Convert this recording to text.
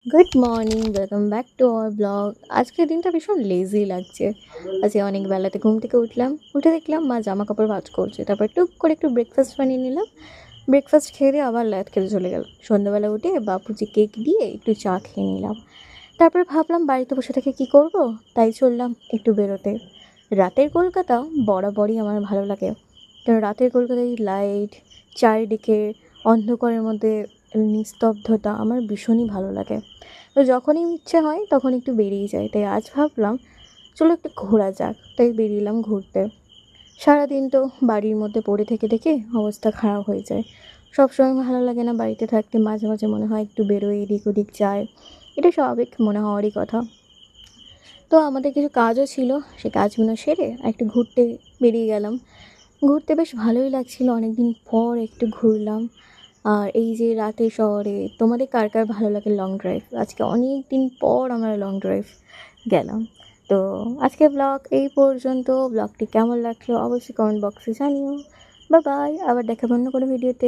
Good morning, welcome back to our blog. আজকের দিনটা ভীষণ লেজি লাগছে। আজকে অনেক বেলাতে ঘুম থেকে উঠে দেখলাম মা জামা কাপড় ভাঁজ করছে। তারপর টুক করে একটু ব্রেকফাস্ট বানিয়ে নিলাম। ব্রেকফাস্ট খেয়ে দিয়ে আবার ল্যাদ খেতে চলে গেল। সন্ধ্যাবেলা উঠে বাপুজি কেক দিয়ে একটু চা খেয়ে নিলাম। তারপর ভাবলাম বাড়িতে বসে থেকে কী করব, তাই চললাম একটু বেরোতে। রাতের কলকাতা বরাবরই আমার ভালো লাগে, কারণ রাতের কলকাতায় লাইট, চারিদিকে অন্ধকারের মধ্যে নিস্তব্ধতা আমার ভীষণই ভালো লাগে। তো যখনই ইচ্ছে হয় তখন একটু বেরিয়ে যাই। তাই আজ ভাবলাম চলো একটু ঘোরা যাক, তাই বেরিয়েলাম ঘুরতে। সারাদিন তো বাড়ির মধ্যে পড়ে থেকে থেকে অবস্থা খারাপ হয়ে যায়। সবসময় ভালো লাগে না বাড়িতে থাকতে, মাঝে মাঝে মনে হয় একটু বেরোয়, এদিক ওদিক যায়। এটা স্বাভাবিক মনে হওয়ারই কথা। তো আমাদের কিছু কাজও ছিল, সেই কাজগুলো সেরে একটু ঘুরতে বেরিয়ে গেলাম। ঘুরতে বেশ ভালোই লাগছিল, অনেক দিন পর একটু ঘুরলাম। আর এই যে রাতের শহরে তোমাদের কার কার ভালো লাগে লং ড্রাইভ, আজকে অনেক দিন পর আমরা লং ড্রাইভ গেলাম। তো আজকে ব্লগ এই পর্যন্ত। ব্লগটি কেমন লাগলো অবশ্যই কমেন্ট বক্সে জানিও। বাই বাই, আবার দেখা অন্য কোনো ভিডিওতে।